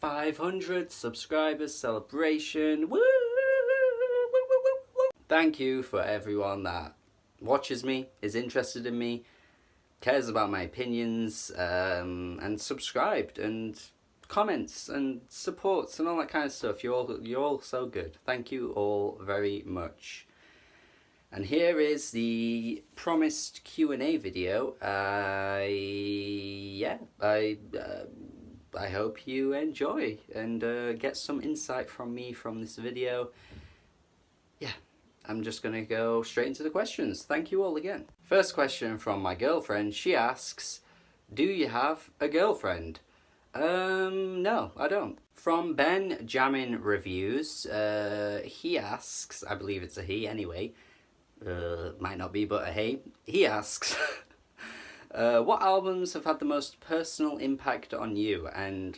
500 subscribers celebration. Woo! Thank you for everyone that watches me, is interested in me, cares about my opinions, and subscribed and comments and supports and all that kind of stuff. You're all so good. Thank you all very much. And here is the promised Q&A video. I hope you enjoy and get some insight from me from this video. Yeah, I'm just gonna go straight into the questions. Thank you all again. First question from my girlfriend. She asks, do you have a girlfriend? No, I don't. From Ben Jammin Reviews, he asks, I believe it's a he anyway, might not be, but a he asks, what albums have had the most personal impact on you? And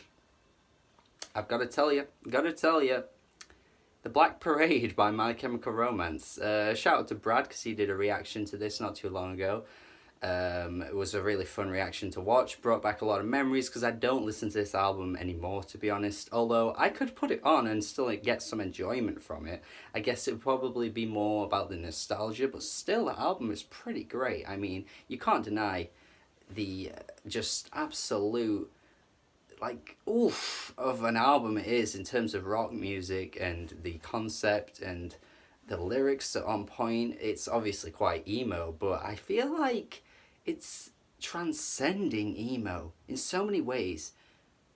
I've got to tell you, The Black Parade by My Chemical Romance. Shout out to Brad, because he did a reaction to this not too long ago. It was a really fun reaction to watch, brought back a lot of memories, because I don't listen to this album anymore, to be honest. Although I could put it on and still get some enjoyment from it. I guess it would probably be more about the nostalgia, but still the album is pretty great. I mean, you can't deny the just absolute, like, oof of an album it is in terms of rock music and the concept and the lyrics are on point. It's obviously quite emo, but I feel like it's transcending emo in so many ways.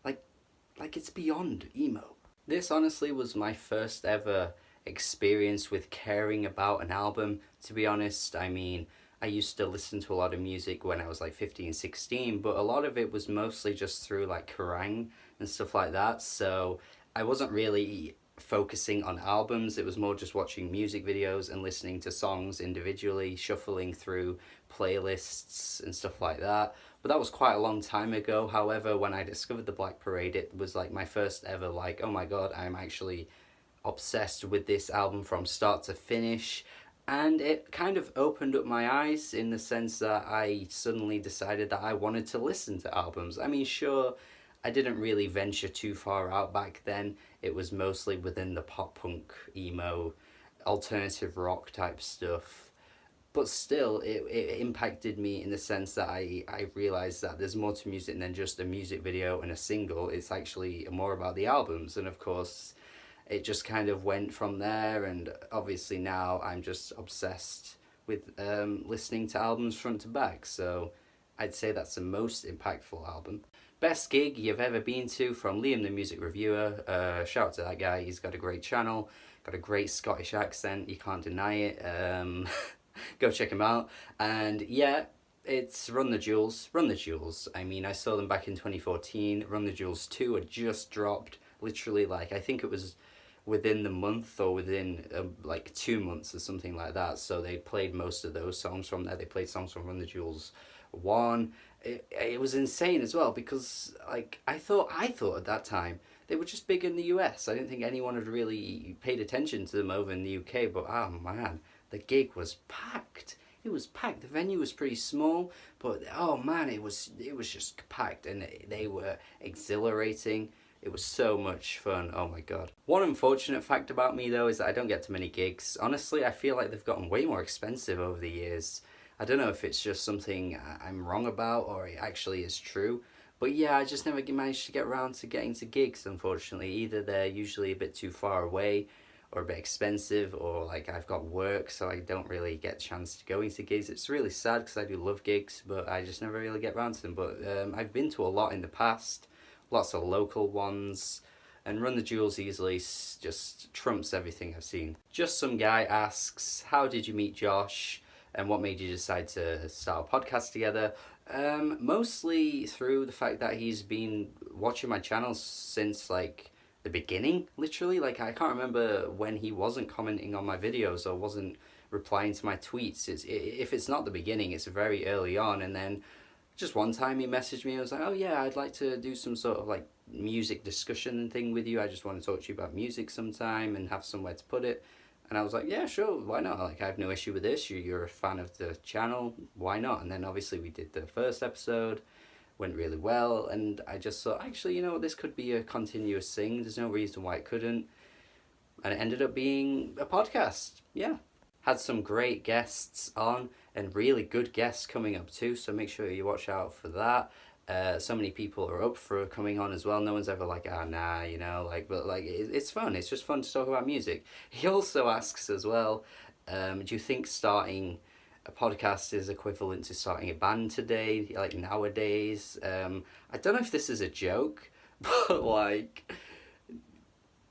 Like it's beyond emo. This honestly was my first ever experience with caring about an album, to be honest. I mean, I used to listen to a lot of music when I was like 15, 16, but a lot of it was mostly just through like Kerrang and stuff like that. So I wasn't really focusing on albums. It was more just watching music videos and listening to songs individually, shuffling through playlists and stuff like that. But that was quite a long time ago. However, when I discovered The Black Parade, it was like my first ever, like, oh my god, I'm actually obsessed with this album from start to finish. And it kind of opened up my eyes in the sense that I suddenly decided that I wanted to listen to albums. I mean, sure, I didn't really venture too far out back then. It was mostly within the pop punk, emo, alternative rock type stuff. But still, it impacted me in the sense that I realised that there's more to music than just a music video and a single. It's actually more about the albums. And of course, it just kind of went from there, and obviously now I'm just obsessed with listening to albums front to back. So I'd say that's the most impactful album. Best gig you've ever been to, from Liam the Music Reviewer. Shout out to that guy, he's got a great channel, got a great Scottish accent, you can't deny it. Go check him out. And yeah, it's Run the Jewels. Run the Jewels. I mean, I saw them back in 2014. Run the Jewels 2 had just dropped, literally, like, I think it was within the month or within like 2 months or something like that. So they played most of those songs from there. They played songs from Run the Jewels 1. It was insane as well, because like I thought at that time they were just big in the US. I didn't think anyone had really paid attention to them over in the UK, but oh man, the gig was packed. It was packed. The venue was pretty small, but oh man, it was just packed, and they were exhilarating. It was so much fun, oh my god. One unfortunate fact about me though is that I don't get to many gigs. Honestly, I feel like they've gotten way more expensive over the years. I don't know if it's just something I'm wrong about or it actually is true. But yeah, I just never managed to get around to getting to gigs, unfortunately. Either they're usually a bit too far away or a bit expensive, or like I've got work, so I don't really get a chance to go into gigs. It's really sad because I do love gigs, but I just never really get around to them. But I've been to a lot in the past, lots of local ones, and Run the Jewels easily just trumps everything I've seen. Just Some Guy asks, how did you meet Josh? And what made you decide to start a podcast together? Mostly through the fact that he's been watching my channel since like the beginning, literally. Like I can't remember when he wasn't commenting on my videos or wasn't replying to my tweets. If it's not the beginning, it's very early on. And then just one time he messaged me and was like, oh yeah, I'd like to do some sort of like music discussion thing with you. I just want to talk to you about music sometime and have somewhere to put it. And I was like, yeah, sure, why not? Like, I have no issue with this. You're a fan of the channel, why not? And then obviously we did the first episode, went really well, and I just thought, actually, you know what, this could be a continuous thing. There's no reason why it couldn't. And it ended up being a podcast. Yeah. Had some great guests on, and really good guests coming up too, so make sure you watch out for that. So many people are up for coming on as well. No one's ever like, ah, nah, you know, like, but like, it's fun. It's just fun to talk about music. He also asks as well, do you think starting a podcast is equivalent to starting a band today, like nowadays? I don't know if this is a joke, but like,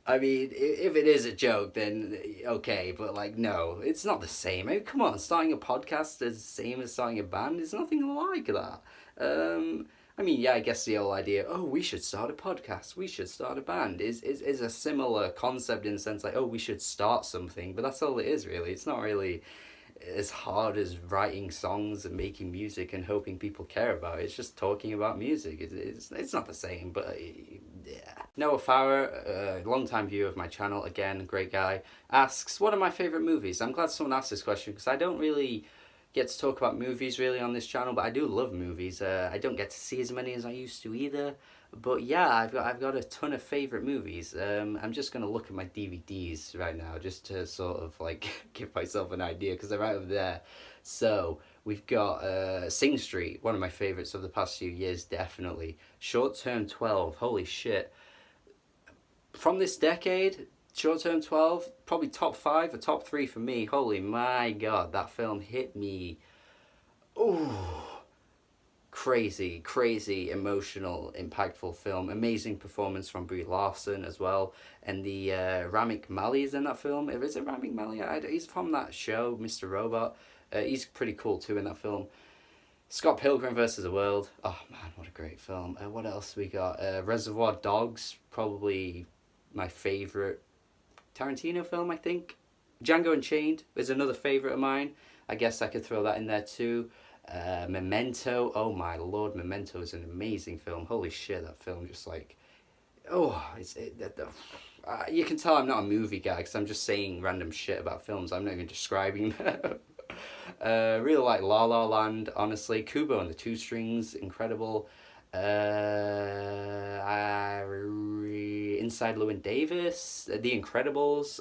I mean, if it is a joke, then okay, but like, no, it's not the same. I mean, come on, starting a podcast is the same as starting a band. There's nothing like that. I mean, yeah, I guess the whole idea, oh, we should start a podcast, we should start a band, is a similar concept in the sense like, oh, we should start something, but that's all it is, really. It's not really as hard as writing songs and making music and hoping people care about it. It's just talking about music. It's not the same, but yeah. Noah Farrer, a long-time viewer of my channel, again, great guy, asks, what are my favourite movies? I'm glad someone asked this question, because I don't really get to talk about movies really on this channel, but I do love movies. I don't get to see as many as I used to either. But yeah, I've got a ton of favourite movies. I'm just going to look at my DVDs right now just to sort of like give myself an idea, because they're right over there. So we've got Sing Street, one of my favourites of the past few years, definitely. Short Term 12, holy shit. From this decade, Short Term 12, probably top 5 or top 3 for me. Holy my god, that film hit me. Ooh. Crazy, emotional, impactful film. Amazing performance from Brie Larson as well. And the Rami Malek is in that film. Is it Rami Malek? He's from that show, Mr. Robot. He's pretty cool too in that film. Scott Pilgrim vs. the World. Oh man, what a great film. What else we got? Reservoir Dogs, probably my favourite Tarantino film, I think. Django Unchained is another favourite of mine. I guess I could throw that in there too. Memento, oh my lord, Memento is an amazing film. Holy shit, that film just like, oh, you can tell I'm not a movie guy because I'm just saying random shit about films. I'm not even describing them. Really like La La Land, honestly. Kubo and the Two Strings, incredible. Inside Llewyn Davis, The Incredibles.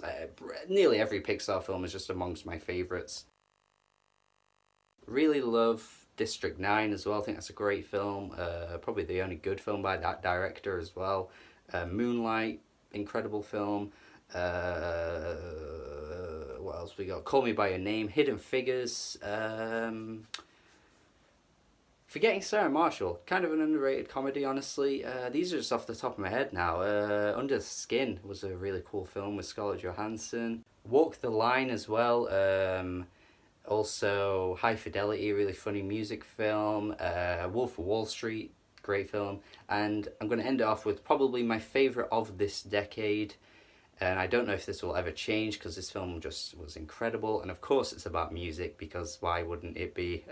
Nearly every Pixar film is just amongst my favourites. Really love District 9 as well. I think that's a great film. Probably the only good film by that director as well. Moonlight, incredible film. What else we got? Call Me By Your Name. Hidden Figures. Forgetting Sarah Marshall. Kind of an underrated comedy, honestly. These are just off the top of my head now. Under the Skin was a really cool film with Scarlett Johansson. Walk the Line as well. Also, High Fidelity, really funny music film. Wolf of Wall Street, great film. And I'm going to end it off with probably my favourite of this decade. And I don't know if this will ever change because this film just was incredible. And of course it's about music, because why wouldn't it be?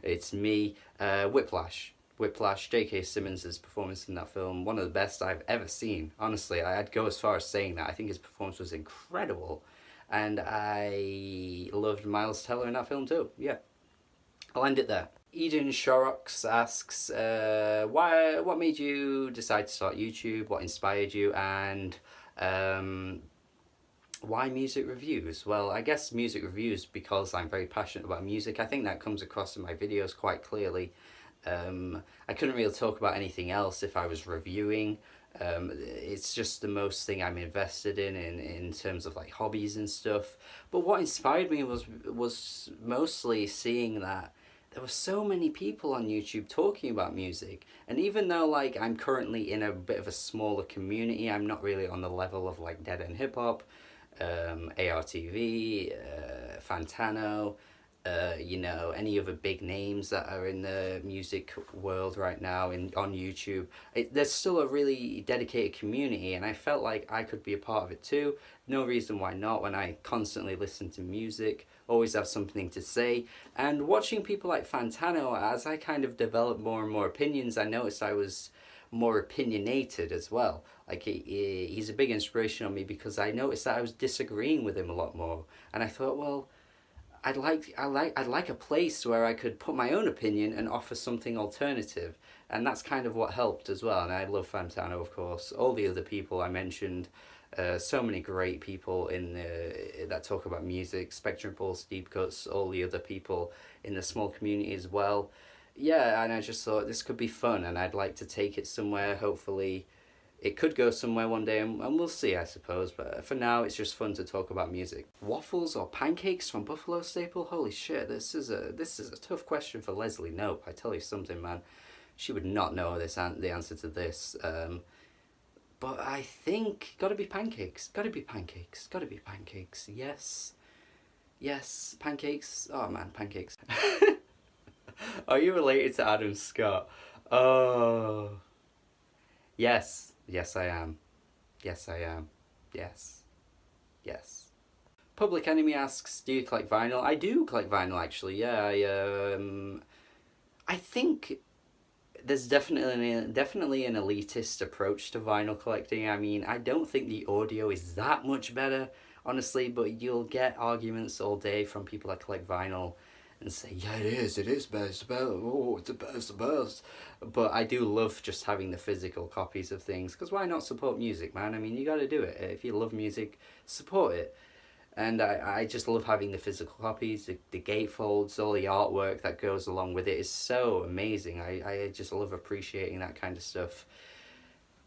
It's me. Whiplash. Whiplash, J.K. Simmons' performance in that film, one of the best I've ever seen. Honestly, I'd go as far as saying that. I think his performance was incredible. And I loved Miles Teller in that film too. Yeah. I'll end it there. Eden Shorox asks, what made you decide to start YouTube? What inspired you? And why music reviews? Well, I guess music reviews because I'm very passionate about music. I think that comes across in my videos quite clearly. I couldn't really talk about anything else if I was reviewing. It's just the most thing I'm invested in terms of like hobbies and stuff. But what inspired me was mostly seeing that there were so many people on YouTube talking about music. And even though like I'm currently in a bit of a smaller community, I'm not really on the level of like Dead End Hip Hop, ARTV, Fantano, you know, any other big names that are in the music world right now on YouTube. There's still a really dedicated community, and I felt like I could be a part of it too. No reason why not, when I constantly listen to music, always have something to say. And watching people like Fantano, as I kind of developed more and more opinions, I noticed I was more opinionated as well. Like he's a big inspiration on me because I noticed that I was disagreeing with him a lot more. And I thought, well, I'd like a place where I could put my own opinion and offer something alternative, and that's kind of what helped as well. And I love Fantano, of course. All the other people I mentioned, so many great people in that talk about music. Spectrum Pulse, Deep Cuts, all the other people in the small community as well. Yeah, and I just thought this could be fun, and I'd like to take it somewhere. Hopefully, it could go somewhere one day, and we'll see, I suppose. But for now, it's just fun to talk about music. Waffles or pancakes from Buffalo Staple? Holy shit, this is a tough question for Leslie Knope. I tell you something, man. She would not know the answer to this. But I think gotta be pancakes. Gotta be pancakes. Gotta be pancakes. Yes. Yes, pancakes. Oh man, pancakes. Are you related to Adam Scott? Oh. Yes. Yes, I am. Yes, I am. Yes. Yes. Public Enemy asks, do you collect vinyl? I do collect vinyl, actually. Yeah, I think there's definitely an elitist approach to vinyl collecting. I mean, I don't think the audio is that much better, honestly, but you'll get arguments all day from people that collect vinyl and say, yeah, it is best, oh, it's the best. But I do love just having the physical copies of things, because why not support music, man? I mean, you gotta do it. If you love music, support it. And I just love having the physical copies, the gatefolds, all the artwork that goes along with it is so amazing. I just love appreciating that kind of stuff.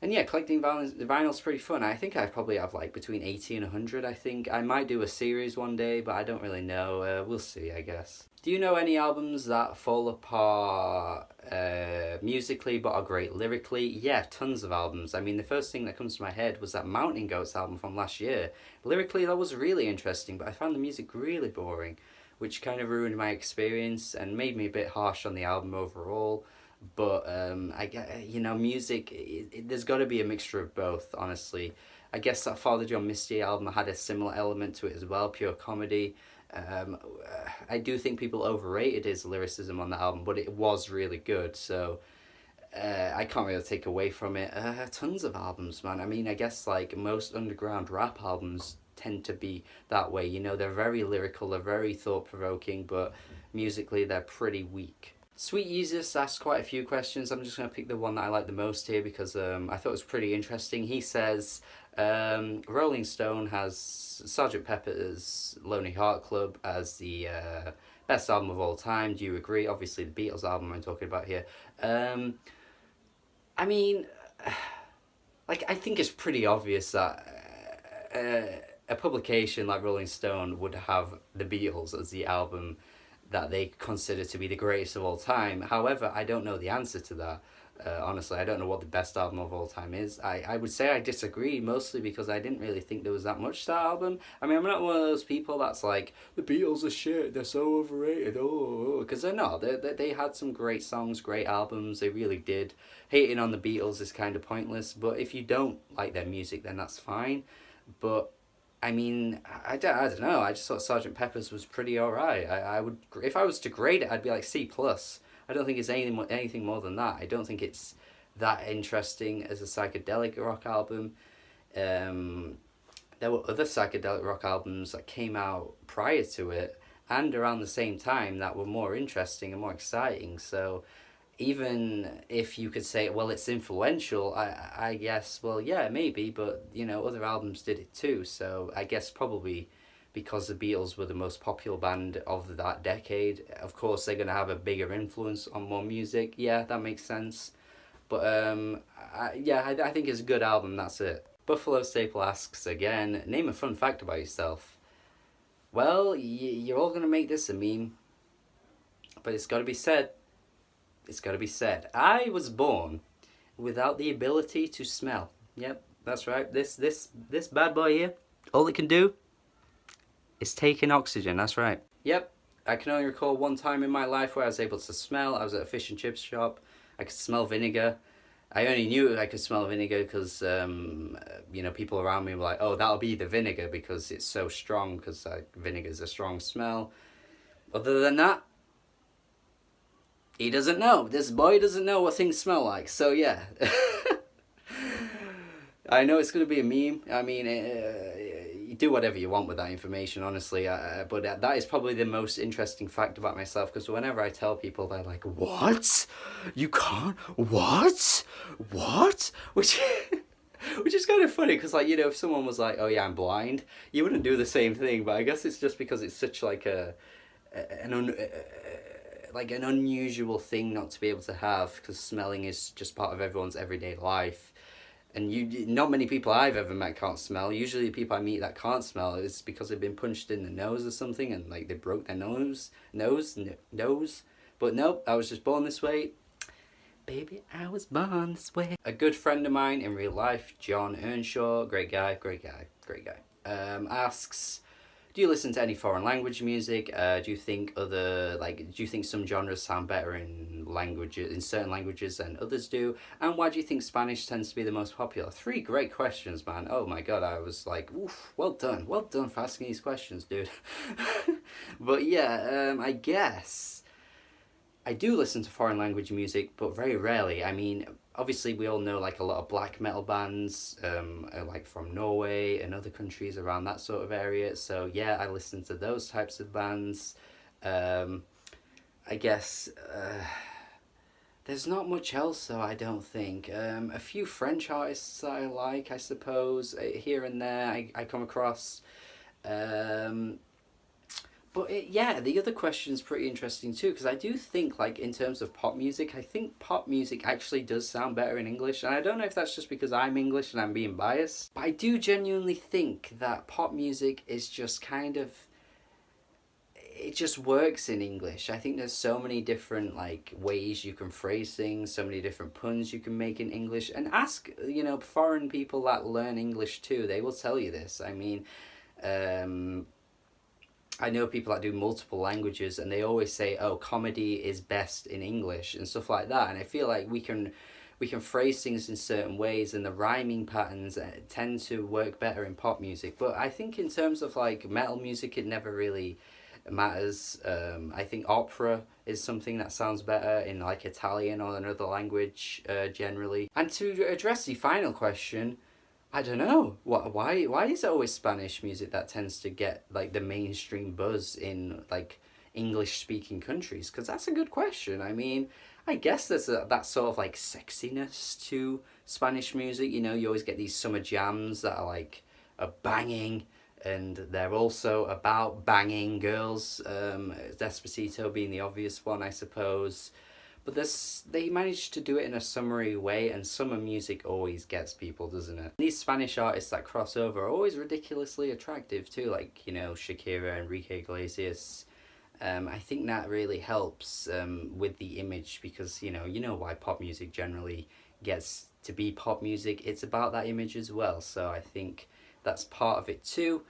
And yeah, collecting vinyl's pretty fun. I think I probably have like between 80 and 100, I think. I might do a series one day, but I don't really know. We'll see, I guess. Do you know any albums that fall apart musically but are great lyrically? Yeah, tons of albums. I mean, the first thing that comes to my head was that Mountain Goats album from last year. Lyrically, that was really interesting, but I found the music really boring, which kind of ruined my experience and made me a bit harsh on the album overall. But I get, music, there's got to be a mixture of both, honestly. I guess that Father John Misty album had a similar element to it as well, pure comedy. I do think people overrated his lyricism on that album, but it was really good, so I can't really take away from it. Tons of albums, man. I mean, I guess like most underground rap albums tend to be that way, they're very lyrical, they're very thought-provoking, but musically they're pretty weak. Sweet Jesus asked quite a few questions. I'm just going to pick the one that I like the most here because I thought it was pretty interesting. He says, Rolling Stone has Sgt Pepper's Lonely Heart Club as the best album of all time. Do you agree? Obviously the Beatles album I'm talking about here. I mean, I think it's pretty obvious that a publication like Rolling Stone would have the Beatles as the album that they consider to be the greatest of all time. However, I don't know the answer to that. Honestly, I don't know what the best album of all time is. I would say I disagree, mostly because I didn't really think there was that much to that album. I mean, I'm not one of those people that's like, the Beatles are shit, they're so overrated, because they're not. They had some great songs, great albums, they really did. Hating on the Beatles is kind of pointless, but if you don't like their music, then that's fine. But I mean, I don't know. I just thought Sgt Pepper's was pretty alright. I would, if I was to grade it, I'd be like C+. I don't think it's anything more than that. I don't think it's that interesting as a psychedelic rock album. There were other psychedelic rock albums that came out prior to it and around the same time that were more interesting and more exciting. So even if you could say, well, it's influential, I guess, well, yeah, maybe, but, other albums did it too, so I guess probably because the Beatles were the most popular band of that decade, of course they're going to have a bigger influence on more music. Yeah, that makes sense. But, I think it's a good album, that's it. Buffalo Staple asks again, name a fun fact about yourself. Well, you're all going to make this a meme, but it's got to be said. It's got to be said. I was born without the ability to smell. Yep, that's right. This bad boy here, all it can do is take in oxygen. That's right. Yep, I can only recall one time in my life where I was able to smell. I was at a fish and chips shop. I could smell vinegar. I only knew I could smell vinegar because, people around me were like, oh, that'll be the vinegar because it's so strong, because vinegar is a strong smell. Other than that, he doesn't know. This boy doesn't know what things smell like. So, yeah. I know it's going to be a meme. I mean, you do whatever you want with that information, honestly. But that is probably the most interesting fact about myself, because whenever I tell people, they're like, "What? You can't? What? What?" Which which is kind of funny, because like, you know, if someone was like, "Oh yeah, I'm blind," you wouldn't do the same thing. But I guess it's just because it's such like an unusual thing not to be able to have, because smelling is just part of everyone's everyday life. And not many people I've ever met can't smell. Usually the people I meet that can't smell is because they've been punched in the nose or something, and like they broke their nose. But nope, I was just born this way. Baby, I was born this way. A good friend of mine in real life, John Earnshaw, great guy, asks, do you listen to any foreign language music? Do you think some genres sound better in certain languages than others do? And why do you think Spanish tends to be the most popular? 3 great questions, man. Oh my god, I was like, oof, well done for asking these questions, dude. But yeah, I guess I do listen to foreign language music, but very rarely. I mean, obviously we all know like a lot of black metal bands, like from Norway and other countries around that sort of area. So yeah, I listen to those types of bands. I guess there's not much else though, I don't think. A few French artists I like, I suppose, here and there I come across. But yeah, the other question's pretty interesting too, because I do think, like, in terms of pop music, I think pop music actually does sound better in English. And I don't know if that's just because I'm English and I'm being biased, but I do genuinely think that pop music is just kind of, it just works in English. I think there's so many different, like, ways you can phrase things, so many different puns you can make in English. And ask, you know, foreign people that learn English too, they will tell you this. I mean, I know people that do multiple languages, and they always say, "Oh, comedy is best in English" and stuff like that. And I feel like we can phrase things in certain ways, and the rhyming patterns tend to work better in pop music. But I think in terms of like metal music, it never really matters. I think opera is something that sounds better in like Italian or another language generally. And to address the final question, I don't know. Why is it always Spanish music that tends to get like the mainstream buzz in like English speaking countries? Because that's a good question. I mean, I guess there's that sort of like sexiness to Spanish music. You know, you always get these summer jams that are like a banging, and they're also about banging girls. Despacito being the obvious one, I suppose. But they managed to do it in a summery way, and summer music always gets people, doesn't it? These Spanish artists that cross over are always ridiculously attractive too, like, you know, Shakira, Enrique Iglesias. I think that really helps with the image, because, you know why pop music generally gets to be pop music. It's about that image as well, so I think that's part of it too.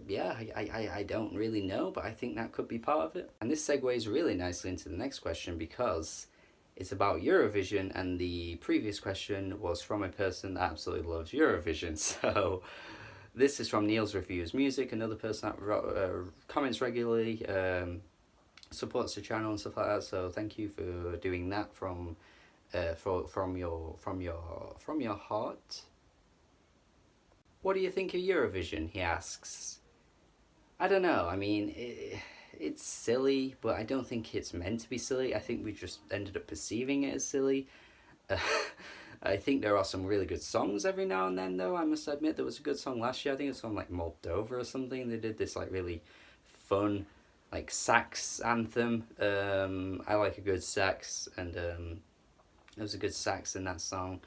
Yeah, I don't really know, but I think that could be part of it. And this segues really nicely into the next question, because it's about Eurovision, and the previous question was from a person that absolutely loves Eurovision. So this is from Neil's Reviews Music, another person that comments regularly, supports the channel and stuff like that. So thank you for doing that from your heart. What do you think of Eurovision? He asks. I don't know. I mean, it's silly, but I don't think it's meant to be silly. I think we just ended up perceiving it as silly. I think there are some really good songs every now and then, though. I must admit, there was a good song last year. I think it was from like Moldova or something. They did this like really fun, like sax anthem. I like a good sax, and there was a good sax in that song.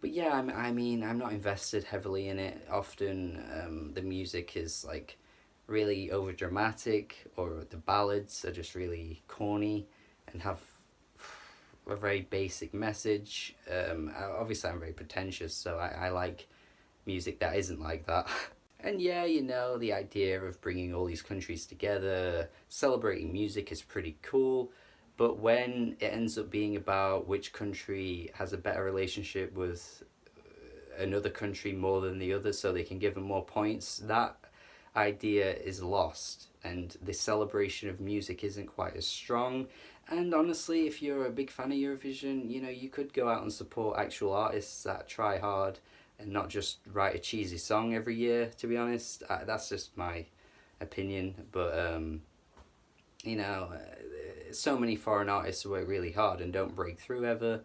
But yeah, I mean, I'm not invested heavily in it. Often, the music is like really over dramatic, or the ballads are just really corny and have a very basic message. Obviously I'm very pretentious, so I like music that isn't like that. And yeah, you know, the idea of bringing all these countries together, celebrating music is pretty cool, but when it ends up being about which country has a better relationship with another country more than the other so they can give them more points, that idea is lost, and the celebration of music isn't quite as strong. And honestly, if you're a big fan of Eurovision, you know, you could go out and support actual artists that try hard and not just write a cheesy song every year, to be honest. That's just my opinion, but you know, so many foreign artists work really hard and don't break through ever,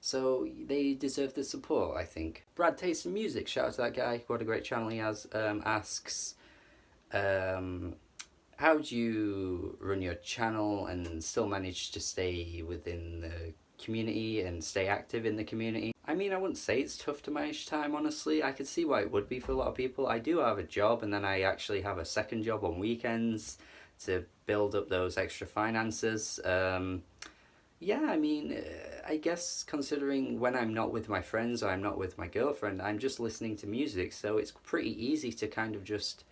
so they deserve the support, I think. Brad Taste in Music, shout out to that guy, what a great channel he has, asks, how do you run your channel and still manage to stay within the community and stay active in the community? I mean, I wouldn't say it's tough to manage time, honestly. I could see why it would be for a lot of people. I do have a job, and then I actually have a second job on weekends to build up those extra finances. Yeah, I mean, I guess considering when I'm not with my friends or I'm not with my girlfriend, I'm just listening to music, so it's pretty easy to kind of just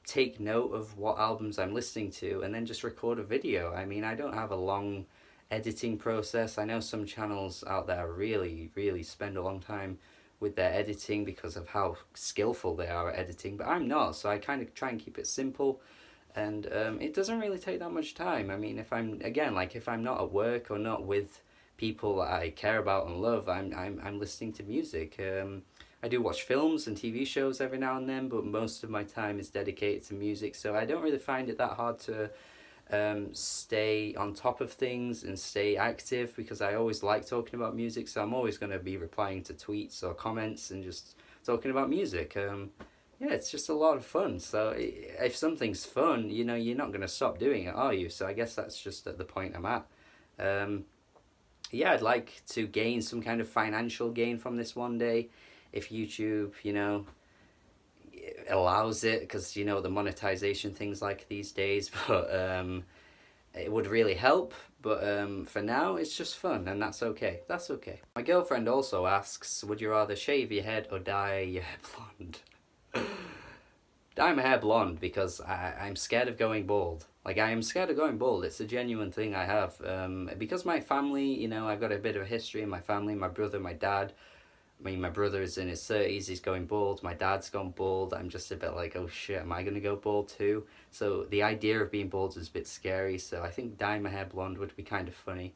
take note of what albums I'm listening to and then just record a video. I mean, I don't have a long editing process. I know some channels out there really spend a long time with their editing because of how skillful they are at editing, but I'm not, so I kind of try and keep it simple, and it doesn't really take that much time. I mean, if I'm, again, like if I'm not at work or not with people that I care about and love, I'm listening to music. I do watch films and TV shows every now and then, but most of my time is dedicated to music, so I don't really find it that hard to stay on top of things and stay active, because I always like talking about music, so I'm always going to be replying to tweets or comments and just talking about music. Yeah, it's just a lot of fun, so if something's fun, you know, you're not going to stop doing it, are you? So I guess that's just at the point I'm at. Yeah, I'd like to gain some kind of financial gain from this one day, if YouTube, you know, allows it, because you know the monetization things like these days, but it would really help, but for now it's just fun, and that's okay. My girlfriend also asks, would you rather shave your head or dye your hair blonde? Dye my hair blonde, because I'm scared of going bald. Like, I am scared of going bald. It's a genuine thing I have, because my family, you know, I've got a bit of a history in my family. My brother, my dad, I mean, my brother is in his 30s, he's going bald, my dad's gone bald. I'm just a bit like, oh shit, am I going to go bald too? So the idea of being bald is a bit scary, so I think dyeing my hair blonde would be kind of funny.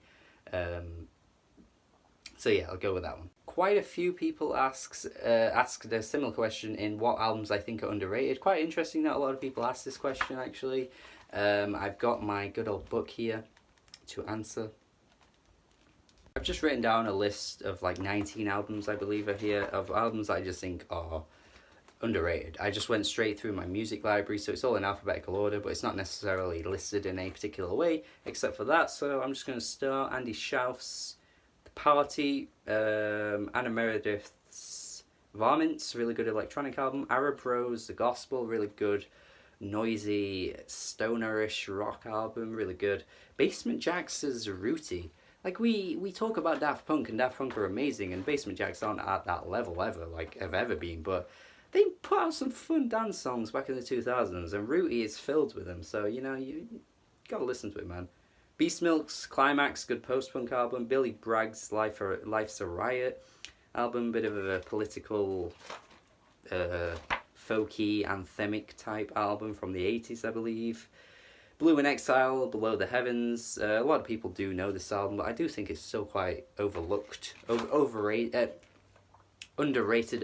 So yeah, I'll go with that one. Quite a few people asked a similar question in what albums I think are underrated. Quite interesting that a lot of people ask this question, actually. I've got my good old book here to answer. I've just written down a list of like 19 albums, I believe, are here, of albums I just think are underrated. I just went straight through my music library, so it's all in alphabetical order, but it's not necessarily listed in a particular way, except for that. So I'm just going to start. Andy Schauf's The Party, Anna Meredith's Varmints, really good electronic album. Arab Rose, The Gospel, really good noisy stonerish rock album, really good. Basement Jaxx's Rooty. Like, we talk about Daft Punk, and Daft Punk are amazing, and Basement Jaxx aren't at that level ever, like, have ever been, but they put out some fun dance songs back in the 2000s, and Rooty is filled with them, so, you know, you gotta listen to it, man. Beast Milk's Climax, good post-punk album. Billy Bragg's Life's a Riot album, bit of a political, folky, anthemic type album from the 80s, I believe. Blue in Exile, Below the Heavens. A lot of people do know this album, but I do think it's still quite overlooked, underrated,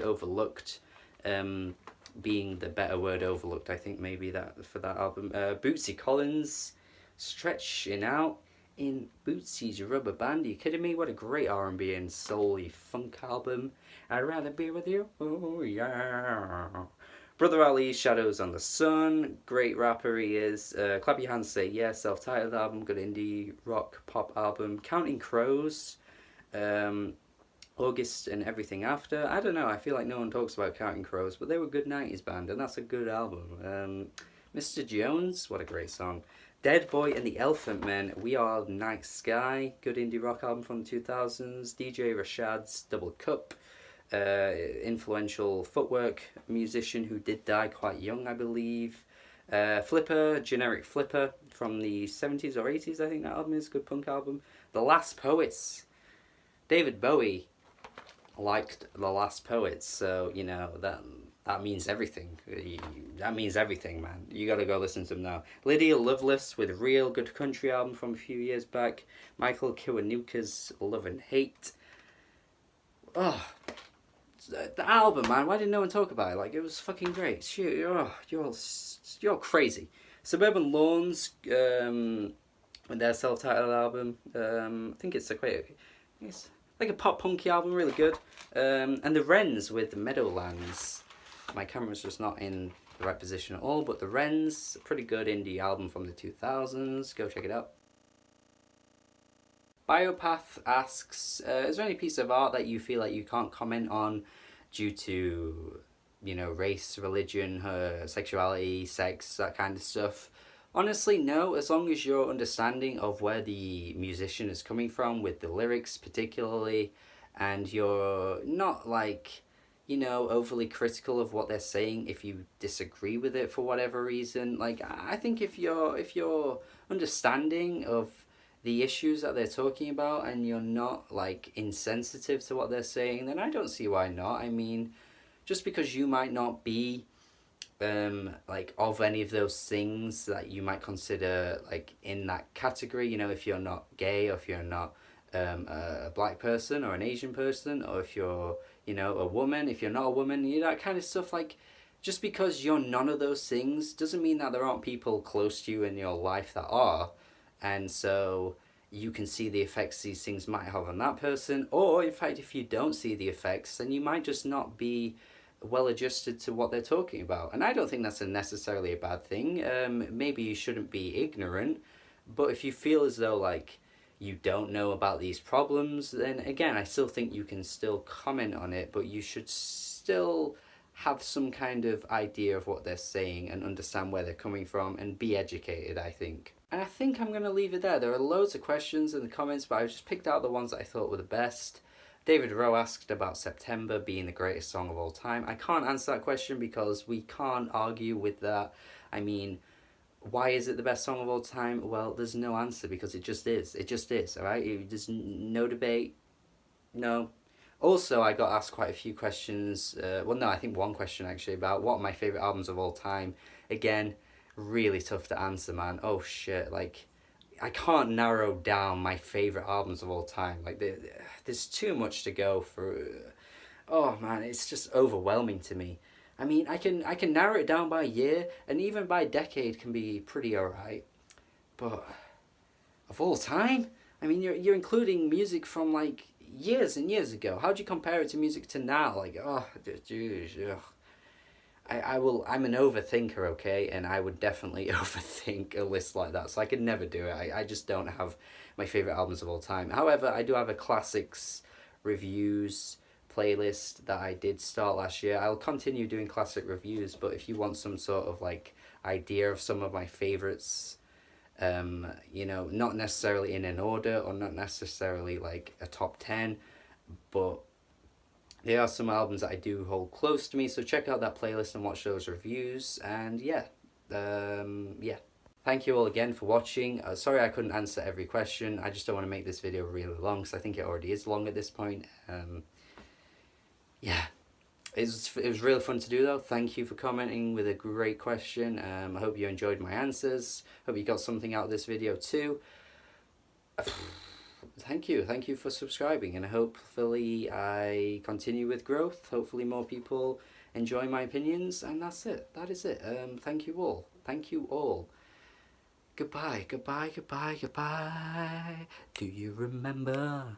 overlooked, being the better word, overlooked. I think maybe that for that album. Bootsy Collins, Stretching Out in Bootsy's Rubber Band. Are you kidding me? What a great R&B and soul-y funk album. I'd rather be with you. Oh yeah. Brother Ali's Shadows on the Sun, great rapper he is. Clap Your Hands, Say Yes, self-titled album, good indie rock pop album. Counting Crows, August and Everything After. I don't know, I feel like no one talks about Counting Crows, but they were a good 90s band, and that's a good album. Mr. Jones, what a great song. Dead Boy and the Elephant Men, We Are the Night Sky, good indie rock album from the 2000s. DJ Rashad's Double Cup. Influential footwork musician who did die quite young, I believe. Flipper, Generic Flipper from the 70s or 80s, I think that album is a good punk album. The Last Poets. David Bowie liked The Last Poets, so, you know, that means everything. That means everything, man. You gotta go listen to them now. Lydia Loveless with Real, good country album from a few years back. Michael Kiwanuka's Love and Hate. Oh, the album, man. Why didn't no one talk about it? Like, it was fucking great. Shoot, you're crazy. Suburban Lawns, with their self-titled album. I think it's it's like a pop punky album, really good. And the Wrens with the Meadowlands. My camera's just not in the right position at all, but the Wrens, a pretty good indie album from the 2000s. Go check it out. Biopath asks, is there any piece of art that you feel like you can't comment on due to, you know, race, religion, sexuality, sex, that kind of stuff? Honestly, no, as long as you're understanding of where the musician is coming from with the lyrics particularly, and you're not like, you know, overly critical of what they're saying if you disagree with it for whatever reason. Like, I think if you're understanding of the issues that they're talking about and you're not like insensitive to what they're saying, then I don't see why not. I mean, just because you might not be like of any of those things that you might consider like in that category, you know, if you're not gay, or if you're not a black person or an Asian person, or if you're, you know, a woman, if you're not a woman, you know, that kind of stuff. Like, just because you're none of those things doesn't mean that there aren't people close to you in your life that are. And so you can see the effects these things might have on that person, or in fact, if you don't see the effects, then you might just not be well adjusted to what they're talking about. And I don't think that's necessarily a bad thing. Maybe you shouldn't be ignorant, but if you feel as though like you don't know about these problems, then again, I still think you can still comment on it, but you should still have some kind of idea of what they're saying and understand where they're coming from and be educated, I think. And I think I'm going to leave it there. There are loads of questions in the comments, but I just picked out the ones that I thought were the best. David Rowe asked about September being the greatest song of all time. I can't answer that question because we can't argue with that. I mean, why is it the best song of all time? Well, there's no answer because it just is. It just is, alright? There's no debate. No. Also, I got asked quite a few questions. Well, no, I think one question actually about what are my favourite albums of all time. Again, really tough to answer, man. Oh shit, like, I can't narrow down my favourite albums of all time. Like, there's too much to go through. Oh man, it's just overwhelming to me. I mean, I can narrow it down by year, and even by decade can be pretty alright. But of all time, I mean, you're including music from like years and years ago. How do you compare it to music to now? Like, oh, geez, ugh. I'm an overthinker, okay, and I would definitely overthink a list like that, so I could never do it. I just don't have my favourite albums of all time. However, I do have a classics reviews playlist that I did start last year. I'll continue doing classic reviews, but if you want some sort of like idea of some of my favourites, you know, not necessarily in an order or not necessarily like a top 10, but there are some albums that I do hold close to me, so check out that playlist and watch those reviews. And yeah, yeah. Thank you all again for watching. Sorry I couldn't answer every question. I just don't want to make this video really long, because I think it already is long at this point. Yeah, it was really fun to do though. Thank you for commenting with a great question. I hope you enjoyed my answers. Hope you got something out of this video too. Thank you for subscribing, and hopefully I continue with growth. Hopefully more people enjoy my opinions, and that's it. That is it. Thank you all. Goodbye. Do you remember?